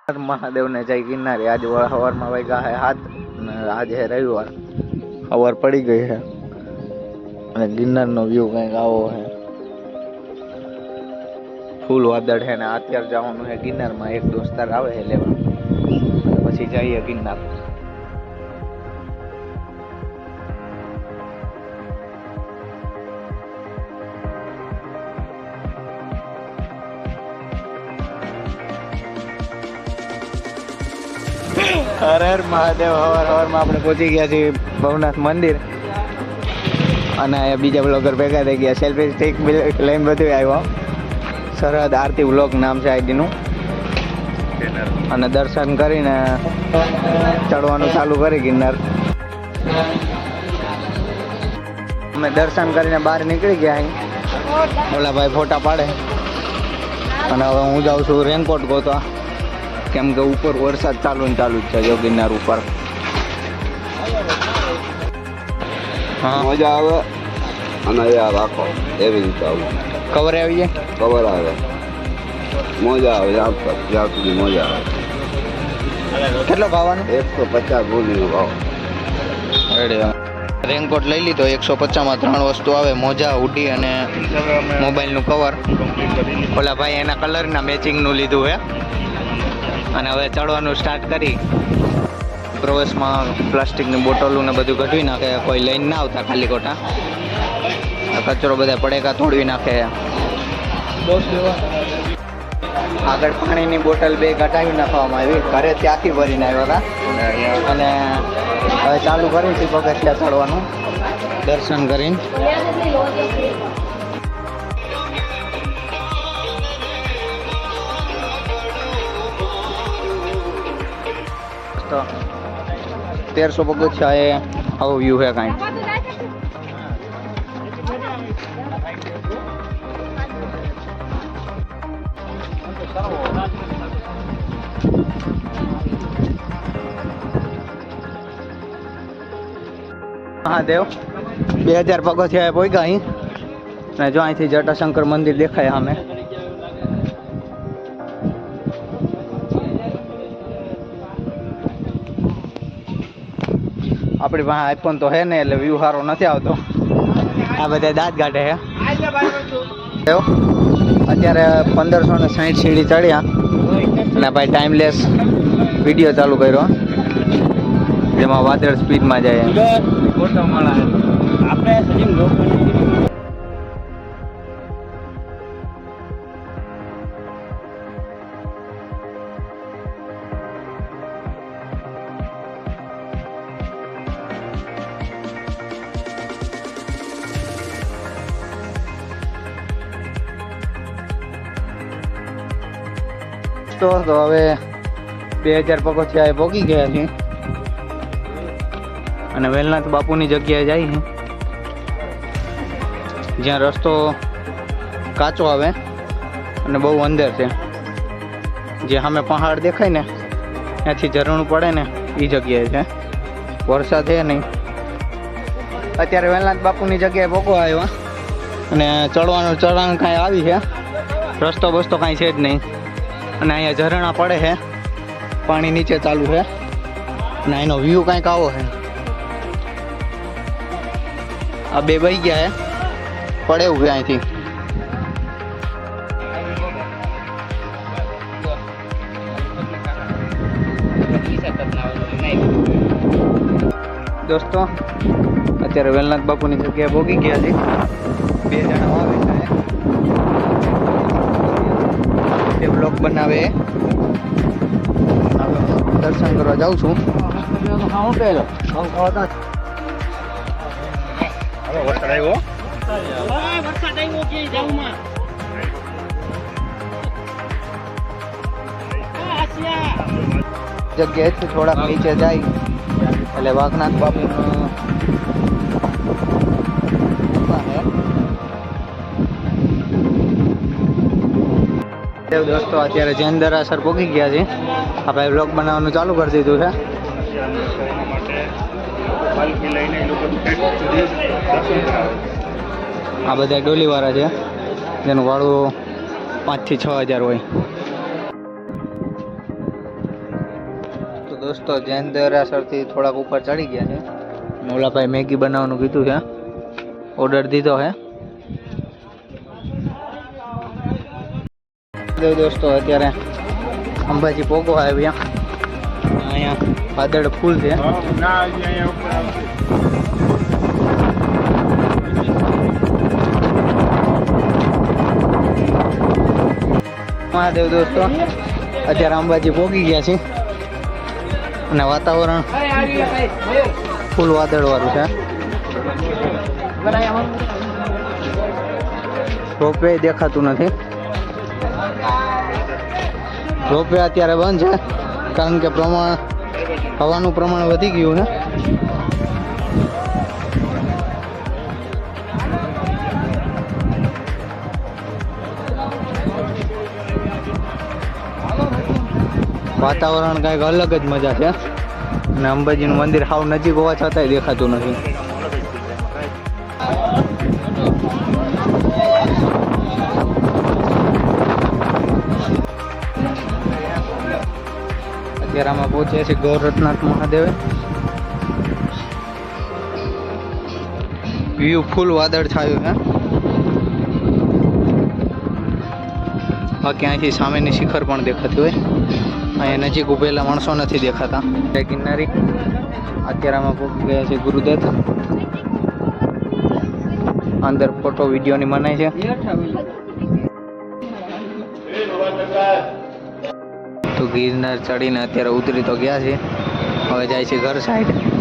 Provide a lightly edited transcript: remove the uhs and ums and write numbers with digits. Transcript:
મહાદેવ ને જઈ ગિરનારી આજે સવારમાં વાગ્યા હે 7 અને આજે હે રવિવાર સવાર પડી ગઈ છે અને ગિરનારનો વ્યૂ કંઈક આવો છે ફૂલ વાદળ છે ને અત્યારે જવાનું છે ગિરનારમાં એક દોસ્તાર આવે છે લેવા પછી જઈએ ગિરનાર હર હર મહાદેવ હવારમાં આપણે પહોંચી ગયા છીએ ભવનાથ મંદિર અને બીજા બ્લોગર ભેગા થઈ ગયા સેલ્ફી સ્ટિક લઈને બધું આવ્યો સરહદ આરતી વ્લોગ નામ છે આઈડીનું અને દર્શન કરીને ચડવાનું ચાલુ કરી ગિરનાર અમે દર્શન કરીને બહાર નીકળી ગયા અહીં ઓલા ભાઈ ફોટા પાડે અને હવે હું જાઉં છું રેનકોટ ગોતવા કેમ કે ઉપર વરસાદ ચાલુ જ છે જો ગિરનાર ઉપર હા મજા આવે અને યાર રાખો એવી રીતે આવું કવર આવી જાય ખબર આવે મજા આવે જ્યાં સુધી મજા આવે કેટલો ખાવાનું 150 ગોળીનો ભાવ રેનકોટ લઈ લીધો 150માં 3 વસ્તુ આવે મોજા હુડી અને મોબાઈલનું કવર ઓલા ભાઈ એના કલરના મેચિંગનું લીધું છે અને હવે ચડવાનું સ્ટાર્ટ કરી પ્રવેશમાં પ્લાસ્ટિકની બોટલો ને બધું કઢવી નાખે કોઈ લઈને ના આવતા ખાલી ખોટા કચરો બધા પડેકા તોડવી નાખે આગળ પાણીની બોટલ બે ઘટાવી નાખવામાં આવી ઘરે ત્યાંથી ભરીને આવ્યા હતા અને હવે ચાલુ કર્યું છે પગથિયા ચડવાનું દર્શન કરીને તો 1300 પગથિયા એ આવો વ્યૂ છે કાંઈ મહાદેવ 2000 પગથિયા પહોંચ્યા અહીં અને જો અહીંથી જટાશંકર મંદિર દેખાય સામે આપણી પાસે આઈફોન તો હે ને એટલે વ્યૂ સારો નથી આવતો આ બધા દાંત કાઢે છે અત્યારે 1560 સીડી ચડ્યા અને ભાઈ ટાઈમલેસ વિડીયો ચાલુ કર્યો જેમાં વાદળ સ્પીડમાં જાય તો હવે 2000 પગથિયા પહોંચી ગયા છે અને વેલનાથ બાપુની જગ્યાએ જાય છે જ્યાં રસ્તો કાચો આવે અને બહુ અંદર છે જે સામે પહાડ દેખાય ને ત્યાંથી ઝરણું પડે ને એ જગ્યાએ છે વરસાદ છે નહીં અત્યારે વેલનાથ બાપુની જગ્યાએ પહોંચવા આવ્યા અને ચડવાનું ચઢાણ કાંઈ આવી છે રસ્તો બસ્તો કાંઈ છે જ નહીં અને અહીંયા ઝરણા પડે છે પાણી નીચે ચાલુ છે અને એનો વ્યૂ કાંઈક આવો છે આ બે વહી ગયા છે પડે એવું છે અહીંથી દોસ્તો અત્યારે વેલનાથ બાપુની જગ્યાએ પહોંચી ગયા છે 2 જણા આવે છે બ્લોગ બનાવે દર્શન કરવા જાઉં છું જગ્યાએથી થોડાક નીચે જાય એટલે વાઘનાથ બાપુનું દોસ્તો અત્યારે જૈન દરાસર પહોંચી ગયા છે આ ભાઈ વ્લોગ બનાવવાનું ચાલુ કરી દીધું છે આ બધા ડોલીવાળા છે જેનું ભાડું 5 થી 6 હજાર હોય. દોસ્તો જૈન દેરાસરથી થોડાક ઉપર ચડી ગયા છે. મોલાભાઈ મેગી બનાવવાનું કીધું છે, ઓર્ડર દીધો છે. દોસ્તો અત્યારે અંબાજી પોગો આવ્યા. અહીંયા વાદળ ફૂલ છે. મહાદેવ દોસ્તો અત્યારે અંબાજી પોગી ગયા છે અને વાતાવરણ ફૂલ વાદળ વાળું છે. રોપવે દેખાતું નથી. રોપવે અત્યારે બંધ છે કારણ કે હવાનું પ્રમાણ વધી ગયું ને. વાતાવરણ કંઈક અલગ જ મજા છે અને અંબાજીનું મંદિર હાવ નજીક હોવા છતાંય દેખાતું નથી. અત્યારે આમાં પહોંચ્યા છે ગૌરનાથ મહાદેવે. વ્યૂ ફૂલ વાદળ છાયું છે. બાકી અહીંથી સામેની શિખર પણ દેખાતી હોય. અહીંયા નજીક ઉભેલા માણસો નથી દેખાતા. ગિરનારી અત્યારે આમાં પહોંચી ગયા છે ગુરુદત્ત. અંદર ફોટો વિડીયોની મનાઈ છે. તો ગિરનાર ચડીને અત્યારે ઉતરી તો ગયા છે. હવે જાય છે ઘર સાઈડ.